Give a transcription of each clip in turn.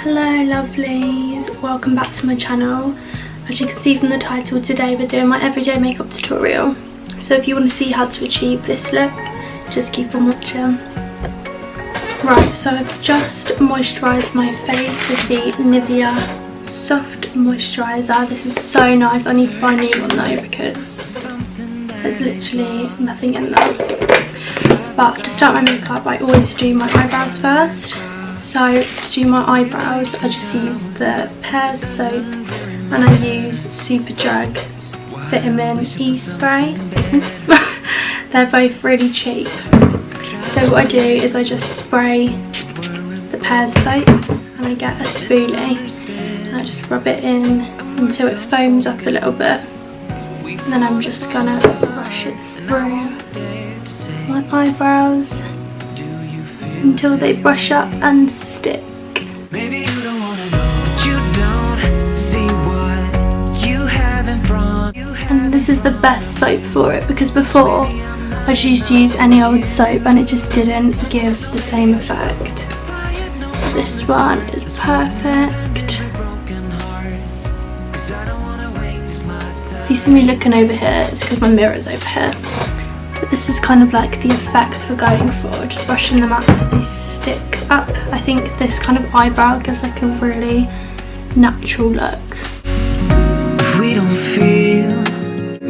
Hello lovelies, welcome back to my channel. As you can see from the title, today we're doing my everyday makeup tutorial. So if you want to see how to achieve this look, just keep on watching. Right, so I've just moisturised my face with the Nivea Soft Moisturiser. This is so nice. I need to buy a new one though because there's literally nothing in there. But to start my makeup, I always do my eyebrows first. So to do my eyebrows, I just use the Pears soap and I use Superdrug's Vitamin E spray. They're both really cheap. So what I do is I just spray the Pears soap and I get a spoolie and I just rub it in until it foams up a little bit. And then I'm just gonna brush it through my eyebrows until they brush up and stick. Maybe you don't wanna know, but you don't see what you have in front. And this is the best soap for it because before I just used to use any old soap and it just didn't give the same effect. This one is perfect. If you see me looking over here, it's because my mirror's over here. But this is kind of like the effect we're going for, just brushing them up so they stick up. I think this kind of eyebrow gives like a really natural look. If we don't feel,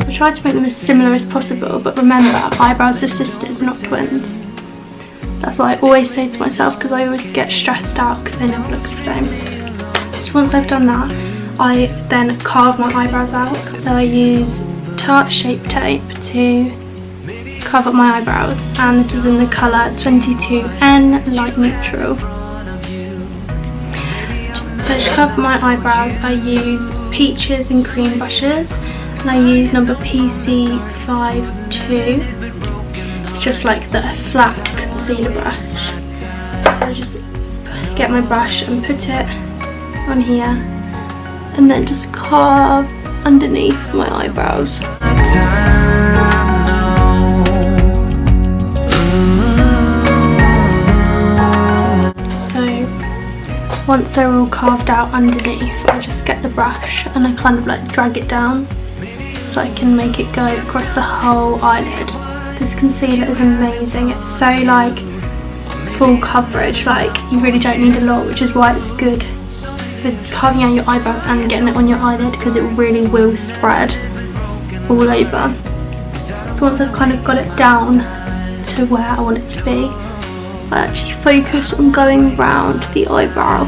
I try to make them as similar as possible, but remember, eyebrows are sisters, not twins. That's what I always say to myself because I always get stressed out because they never look the same. So once I've done that, I then carve my eyebrows out. So I use Tarte Shape Tape to carve up my eyebrows, and this is in the colour 22N Light Neutral. So to carve my eyebrows, I use Peaches and Cream brushes, and I use number PC52. It's just like the flat concealer brush. So I just get my brush and put it on here, and then just carve underneath my eyebrows. Once they're all carved out underneath, I just get the brush and I kind of like drag it down so I can make it go across the whole eyelid. This concealer is amazing. It's so like full coverage, like you really don't need a lot, which is why it's good for carving out your eyebrows and getting it on your eyelid because it really will spread all over. So once I've kind of got it down to where I want it to be, I actually focus on going round the eyebrow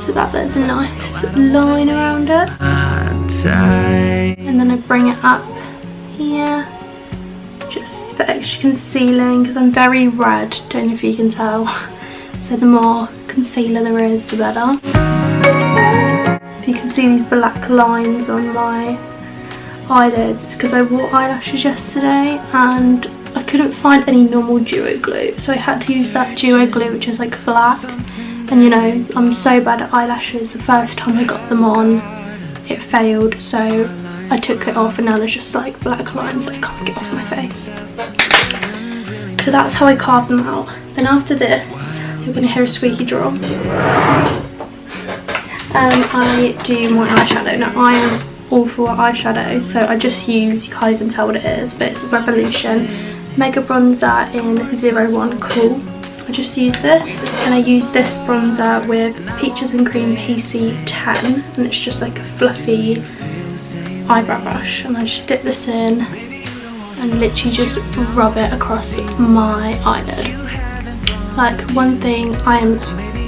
so that there's a nice line around it. And then I bring it up here just for extra concealing because I'm very red, don't know if you can tell. So the more concealer there is, the better. If you can see these black lines on my eyelids, it's because I wore eyelashes yesterday and I couldn't find any normal duo glue, so I had to use that duo glue which is like black. And you know, I'm so bad at eyelashes. The first time I got them on, it failed, so I took it off and now there's just like black lines that I can't get off my face. So that's how I carve them out. Then after this, you're going to hear a squeaky drawer. I do my eyeshadow. Now I am awful at eyeshadow, so I just use, you can't even tell what it is, but it's Revolution Mega Bronzer in 01 Cool. I just use this, and I use this bronzer with Peaches and Cream PC10, and it's just like a fluffy eyebrow brush, and I just dip this in and literally just rub it across my eyelid. Like, one thing I am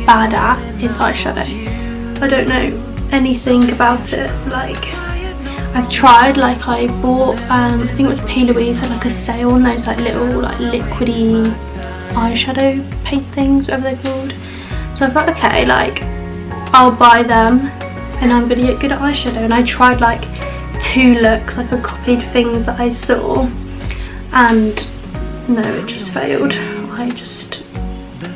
bad at is eyeshadow. I don't know anything about it. Like, I've tried, like I bought, I think it was P. Louise had like a sale on those like little like liquidy eyeshadow paint things, whatever they're called. So I thought, okay, like I'll buy them and I'm gonna get good at eyeshadow. And I tried like 2 looks, like I copied things that I saw, and no, it just failed. I just, no.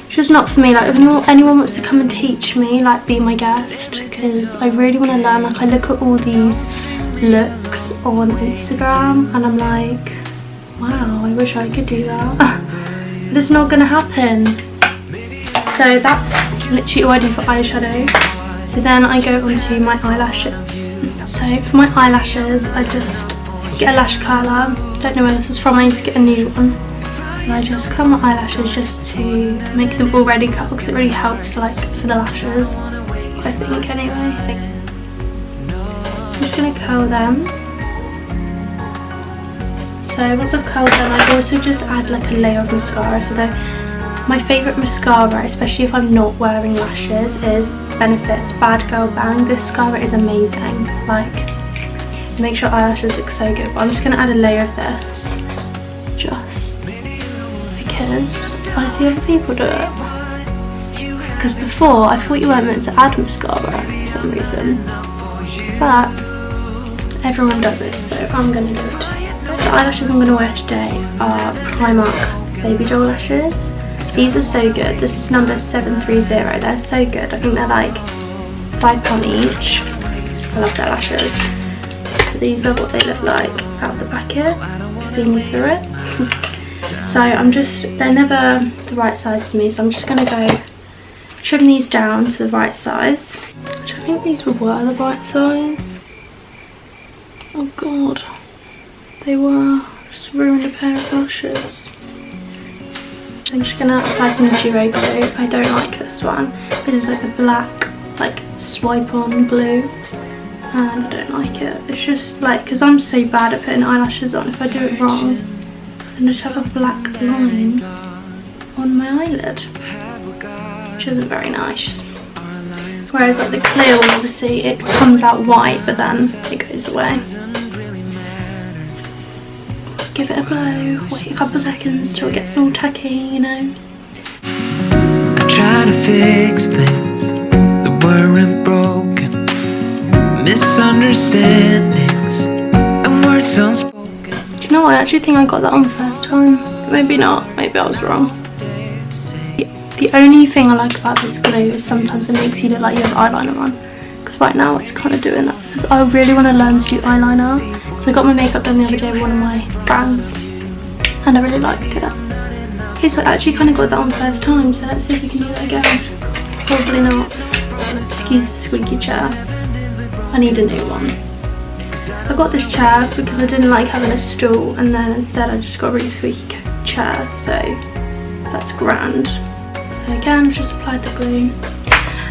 It's just not for me. Like, if anyone wants to come and teach me, like be my guest, because I really want to learn. Like, I look at all these looks on Instagram and I'm like, wow, I wish I could do that. But it's not gonna happen. So that's literally all I do for eyeshadow. So then I go onto my eyelashes. So for my eyelashes, I just get a lash curler. Don't know where this is from, I need to get a new one. And I just curl my eyelashes just to make them already curl, because it really helps like for the lashes, I think anyway. I'm just going to curl them. So once I've curled them, I also just add like a layer of mascara. So my favourite mascara, especially if I'm not wearing lashes, is Benefit's Bad Girl Bang. This mascara is amazing. Like, it makes your eyelashes look so good. But I'm just going to add a layer of this, just because I see other people do it. Because before, I thought you weren't meant to add mascara for some reason. But everyone does it, so I'm going to do it too. The eyelashes I'm going to wear today are Primark Baby Doll lashes. These are so good. This is number 730. They're so good. I think they're like £5 each. I love their lashes. So these are what they look like out the packet. See me through it. So they're never the right size to me, so I'm just going to go trim these down to the right size. Which I think these were the right size. Oh god. They were. Just ruined a pair of lashes. I'm just gonna apply some duo glue. I don't like this one. This is like a black, like swipe on glue, and I don't like it. It's just like, because I'm so bad at putting eyelashes on, if I do it wrong, and just have a black line on my eyelid, which isn't very nice. Whereas like the clear one, obviously it comes out white, but then it goes away. Give it a blow, wait a couple of seconds till it gets all tacky, you know. I try to fix things that weren't broken, misunderstandings and words unspoken. Do you know what, I actually think I got that on the first time. Maybe not, maybe I was wrong. The only thing I like about this glue is sometimes it makes you look like you have eyeliner on. Because right now it's kind of doing that. Because I really want to learn to do eyeliner. So I got my makeup done the other day with one of my brands, and I really liked it. Okay, so I actually kind of got that on the first time, so let's see if we can do that again. Probably not. Excuse the squeaky chair. I need a new one. I got this chair because I didn't like having a stool, and then instead I just got a really squeaky chair, so that's grand. So again, I've just applied the glue.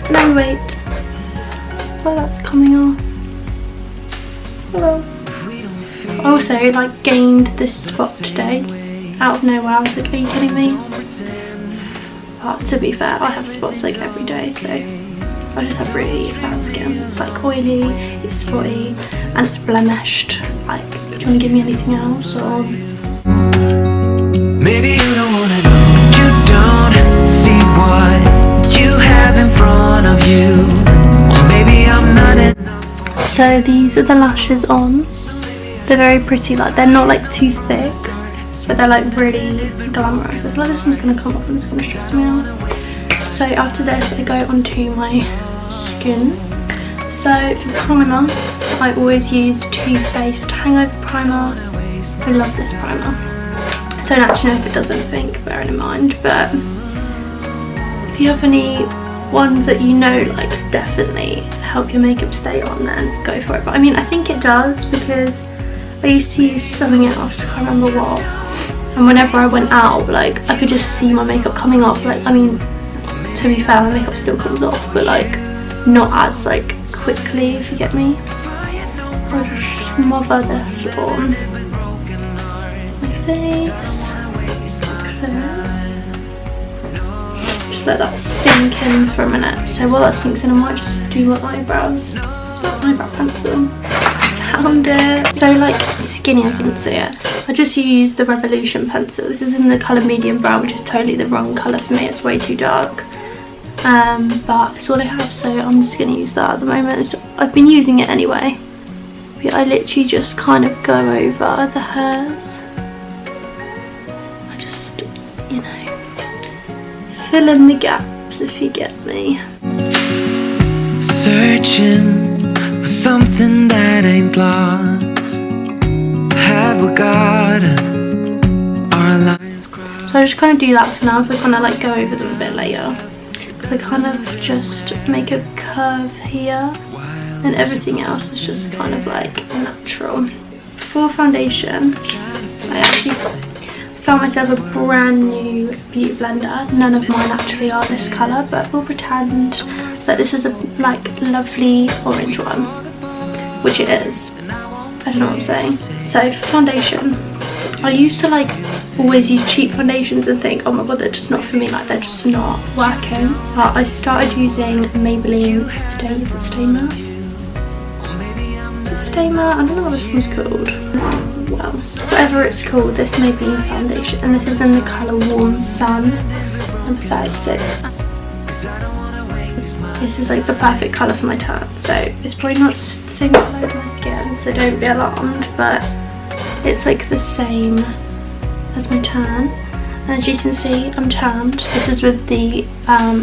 And then wait. Well, that's coming off. Hello. I also like gained this spot today out of nowhere. I was like, are you kidding me? But to be fair, I have spots like every day, so I just have really bad skin. It's like oily, it's spotty, and it's blemished. Like, do you want to give me anything else, or? Maybe you don't wanna know, you don't see what you have in front of you. Well, maybe I'm not enough. So these are the lashes on. They're very pretty, like they're not like too thick, but they're like really glamorous. I feel like this one's gonna come off and it's gonna stress me out. So after this I go onto my skin. So for primer, I always use Too Faced Hangover Primer. I love this primer. I don't actually know if it does anything, bearing in mind, but if you have any one that you know like definitely help your makeup stay on, then go for it. But I mean, I think it does, because I used to use something else, I can't remember what, and whenever I went out, like I could just see my makeup coming off. Like, I mean, to be fair, my makeup still comes off, but like not as like quickly, if you get me. I'll just smother this on my face, just let that sink in for a minute. So while that sinks in, I might just do my eyebrows. It's my eyebrow pencil. Found it. So like skinny, I couldn't see it. I just used the Revolution pencil. This is in the colour medium brown, which is totally the wrong colour for me. It's way too dark. But it's all I have, so I'm just going to use that at the moment. So I've been using it anyway. But I literally just kind of go over the hairs. I just, you know, fill in the gaps, if you get me. Searching for something that ain't lost. Have we got our lines crossed? So I just kind of do that for now, so I kind of like go over them a bit later. because I kind of just make a curve here, and everything else is just kind of like natural. For foundation, I actually found myself a brand new beauty blender. None of mine actually are this colour, but we'll pretend that this is a like lovely orange one, which it is. I don't know what I'm saying. So for foundation, I used to like always use cheap foundations and think, oh my god, they're just not for me, like they're just not working. But I started using Maybelline Stamer. I don't know what this one's called. Well, whatever it's called, this Maybelline foundation, and this is in the colour Warm Sun, number 36. This is like the perfect colour for my tan, so it's probably not the same colour as my skin, so don't be alarmed, but it's like the same as my tan. And as you can see, I'm tanned. This is with the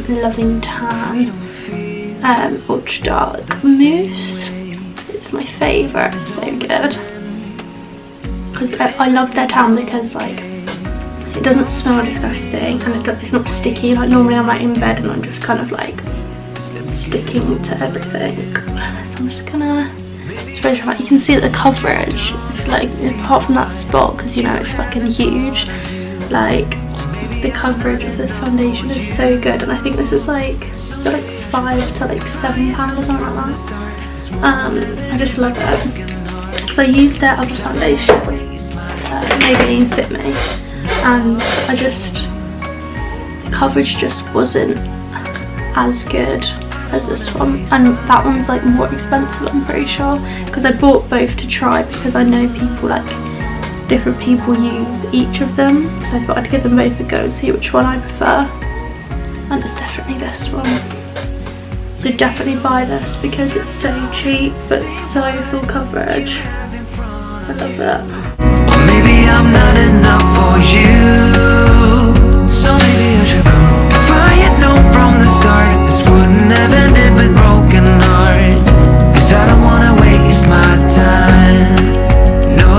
Loving Tan Ultra Dark Mousse. It's my favourite, it's so good. Because I love their tan because like it doesn't smell disgusting, and it's not sticky. Like normally I'm like in bed and I'm just kind of like sticking to everything. So I'm just gonna spray it out. You can see that the coverage is like, apart from that spot, because you know it's fucking huge, like the coverage of this foundation is so good. And I think this is like $5 to like £7 or something like that. I just love it. So I used their other foundation, Maybelline Fit Me, and the coverage just wasn't as good as this one, and that one's like more expensive, I'm pretty sure, because I bought both to try because I know people, like different people use each of them, so I thought I'd give them both a go and see which one I prefer, and it's definitely this one. So definitely buy this because it's so cheap but so full coverage. I love it. Well, maybe I'm not enough for you, so maybe I should go. If I had known from the start, this wouldn't have ended with broken hearts. Cause I don't wanna waste my time. No,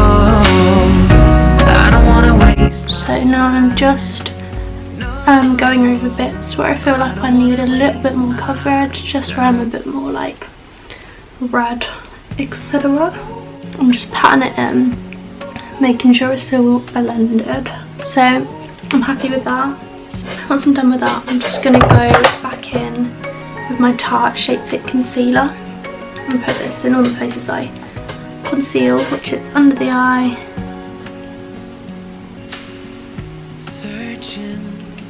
I don't wanna waste. So now I'm just going over bits where I feel like I need a little bit more coverage, just where I'm a bit more like red, etc. I'm just patting it in, making sure it's still blended. So I'm happy with that. Once I'm done with that, I'm just going to go back in with my Tarte Shape Tape Concealer and put this in all the places I conceal, which is under the eye,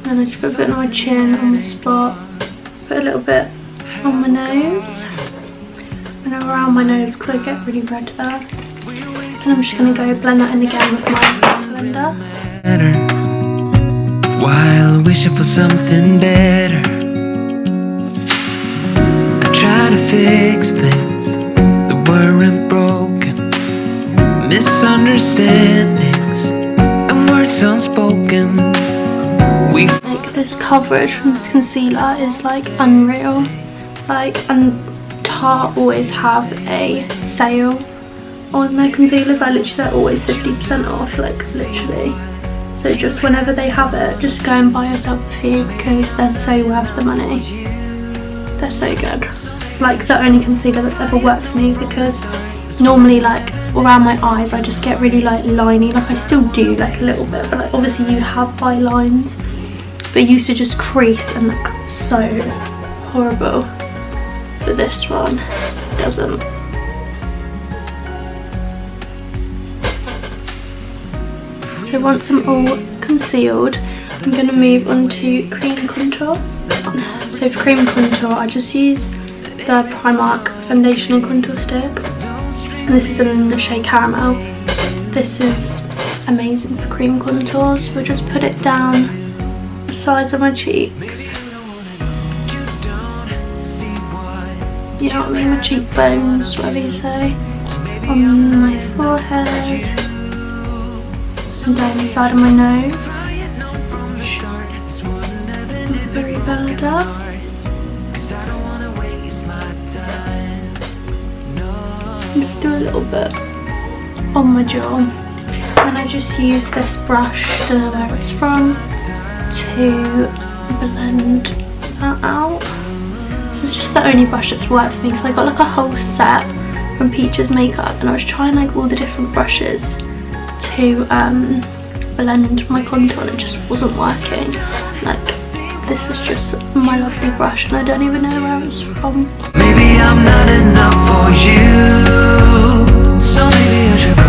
and I just put a bit on my chin, on the spot, put a little bit on my nose, and around my nose because I get really red there. And I'm just going to go blend that in again with my blender. While wishing for something better, I try to fix things that weren't broken, misunderstandings and words unspoken. Like this coverage from this concealer is like unreal. Like, and Tarte always have a sale on their concealers. I literally, they're always 50% off, like literally. So just whenever they have it, just go and buy yourself a few because they're so worth the money. They're so good. Like the only concealer that's ever worked for me, because normally like around my eyes I just get really like liney. Like I still do like a little bit, but like obviously you have by lines, but it used to just crease and look so horrible. But this one doesn't. So once I'm all concealed, I'm going to move on to cream contour. So for cream contour, I just use the Primark foundation and contour stick. And this is in the shade Caramel. This is amazing for cream contours. We'll just put it down the sides of my cheeks. You know what I mean, my cheekbones, whatever you say. On my forehead. And down the side of my nose. Very bad up. And just do a little bit on my jaw. And I just use this brush, don't know where it's from, to blend that out. This is just the only brush that's worked for me because I got like a whole set from Peach's Makeup and I was trying like all the different brushes to blend into my contour and it just wasn't working. Like, this is just my lovely brush and I don't even know where it's from. Maybe I'm not enough for you, so maybe I should go.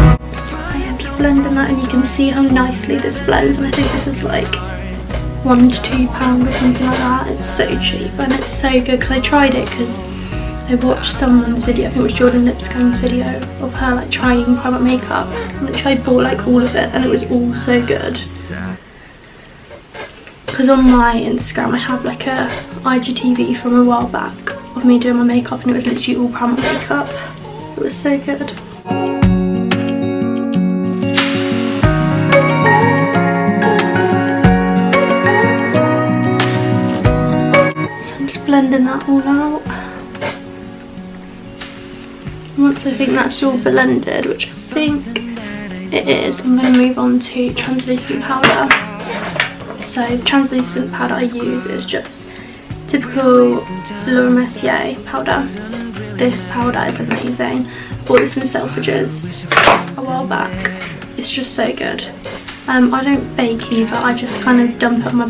I am just blending that and you can see how nicely this blends, and I think this is like £1 to £2 or something like that. It's so cheap and it's so good because I tried it because I watched someone's video, I think it was Jordan Lipscomb's video of her like trying private makeup, and literally I bought like all of it and it was all so good. Because on my Instagram I have like a IGTV from a while back of me doing my makeup and it was literally all private makeup. It was so good. So I'm just blending that all out. Once I think that's all blended, which I think it is, I'm going to move on to translucent powder. So the translucent powder I use is just typical Laura Mercier powder. This powder is amazing. Bought this in Selfridges a while back. It's just so good. I don't bake either, I just kind of dump it on my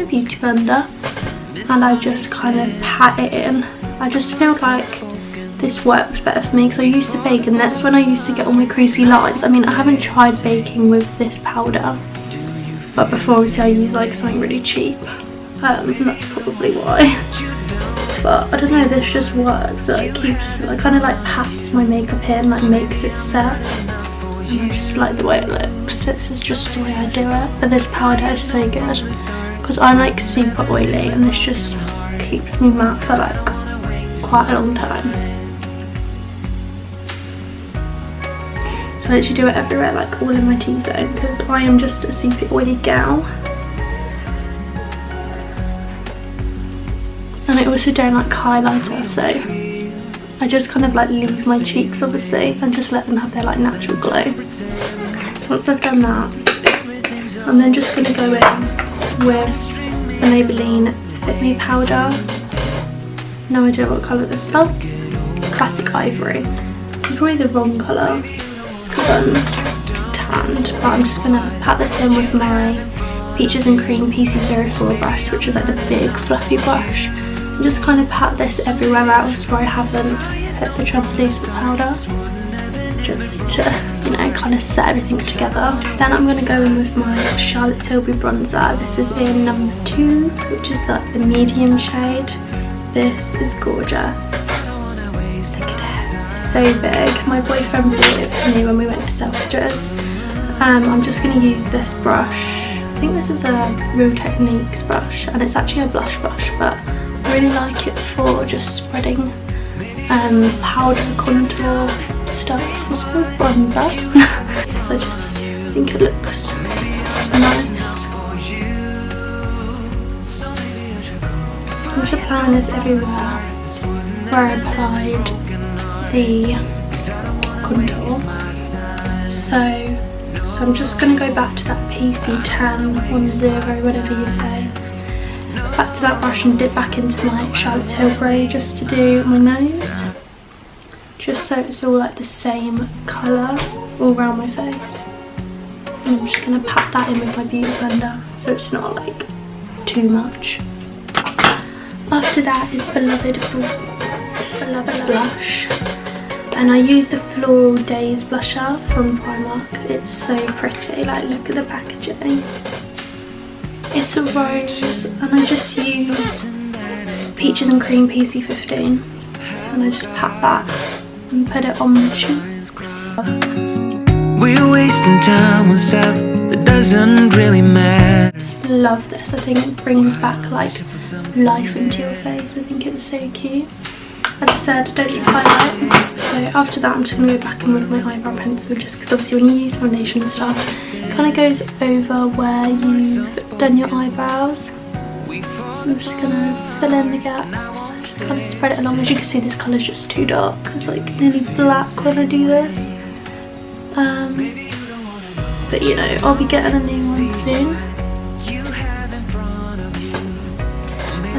beauty blender, and I just kind of pat it in. I just feel like this works better for me because I used to bake and that's when I used to get all my creasy lines. I mean, I haven't tried baking with this powder, but before obviously I use like something really cheap. That's probably why. But I don't know, this just works. It kind of like pats my makeup in, like makes it set. And I just like the way it looks. This is just the way I do it. But this powder is so good because I'm like super oily and this just keeps me matte for like quite a long time. I literally do it everywhere, like all in my T-zone, because I am just a super oily gal. And I also don't like highlighter, so I just kind of like leave my cheeks obviously and just let them have their like natural glow. So once I've done that, I'm then just going to go in with the Maybelline Fit Me powder. No idea what colour this is. Oh, Classic Ivory. It's probably the wrong colour because I'm tanned, but I'm just going to pat this in with my Peaches and Cream PC04 brush, which is like the big fluffy brush, and just kind of pat this everywhere else where I haven't put the translucent powder, just to, you know, kind of set everything together. Then I'm going to go in with my Charlotte Tilbury bronzer. This is in number 2, which is like the medium shade. This is gorgeous. Look at it, it's so big. My boyfriend bought it for me when we went to Selfridges. I'm just going to use this brush. I think this is a Real Techniques brush, and it's actually a blush brush, but I really like it for just spreading powder, contour stuff. What's called bronzer. So I just think it looks nice. I'm just applying this everywhere where I applied the contour. So I'm just going to go back to that PC10, 10, whatever you say. Back to that brush and dip back into my Charlotte Tilbury just to do my nose. Just so it's all like the same colour all around my face. And I'm just going to pat that in with my beauty blender so it's not like too much. After that is Beloved Blush. And I use the Floral Days blusher from Primark. It's so pretty, like look at the packaging. It's a rose and I just use Peaches and Cream PC15 and I just pat that and put it on my cheeks. We're wasting time on stuff that doesn't really matter. Just love this. I think it brings back like life into your face. I think it's so cute. As I said, don't use highlight. So after that I'm just going to go back in with my eyebrow pencil, just because obviously when you use foundation and stuff, it kind of goes over where you've done your eyebrows. So I'm just going to fill in the gaps, just kind of spread it along. As you can see, this colour is just too dark. It's like nearly black when I do this. But you know, I'll be getting a new one soon.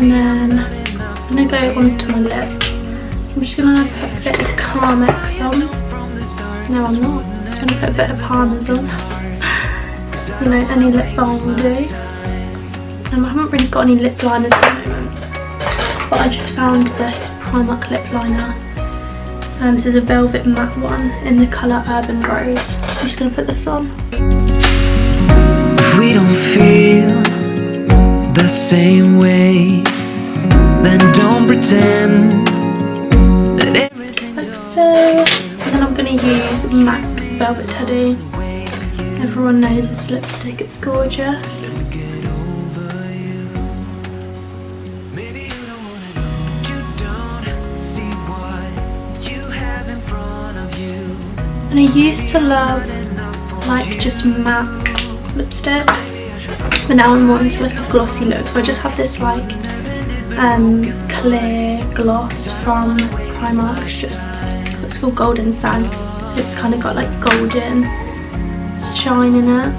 and then I'm going to go onto my lips. So I'm just going to put a bit of Carmex on. No, I'm not. I'm just going to put a bit of Parmesan. You know, any lip balm will do. I haven't really got any lip liners at the moment, but I just found this Primark lip liner. This is a velvet matte one in the colour Urban Rose. I'm just going to put this on. If we don't feel the same way, then don't pretend that everything's like so. And then I'm going to use MAC Velvet Teddy. Everyone knows this lipstick, it's gorgeous. And I used to love like just matte lipstick, but now I'm more into like a glossy look. So I just have this like clear gloss from Primark. It's called Golden Sands. It's kind of got like golden shine in it.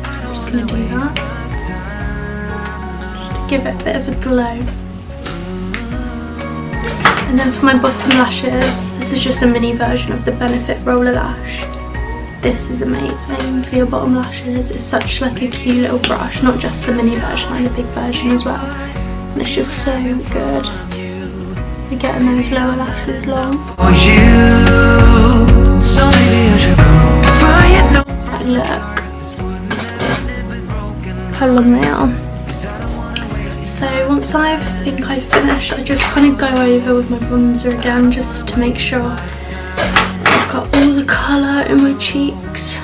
I'm just going to do that just to give it a bit of a glow. And then for my bottom lashes, this is just a mini version of the Benefit Roller Lash. This is amazing for your bottom lashes. It's such like a cute little brush, not just the mini version, like the big version as well. And it's just so good for getting those lower lashes long. Like look how long they are. So once I think I've finished, I just kind of go over with my bronzer again just to make sure I've got all the colour in my cheeks.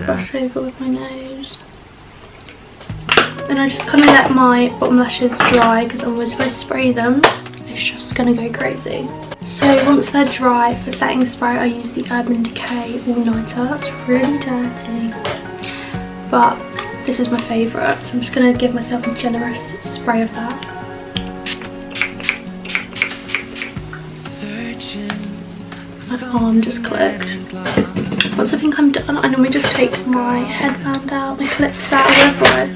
Brush over with my nose. Then I just kind of let my bottom lashes dry because otherwise if I spray them, it's just going to go crazy. So once they're dry, for setting spray I use the Urban Decay All Nighter. That's really dirty, but this is my favourite, so I'm just going to give myself a generous spray of that. My arm just clicked. Once I think I'm done, I normally just take my headband out, my clips out, whatever I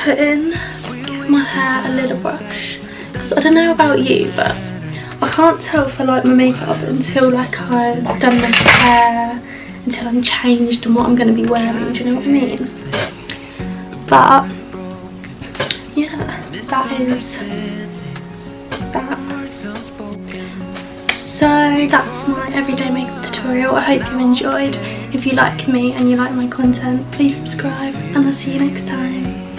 put in, give my hair a little brush. Because I don't know about you, but I can't tell if I like my makeup until like I've done my hair, until I'm changed and what I'm going to be wearing, do you know what I mean? But yeah, that is that. So that's my everyday makeup tutorial. I hope you enjoyed. If you like me and you like my content, please subscribe and I'll see you next time.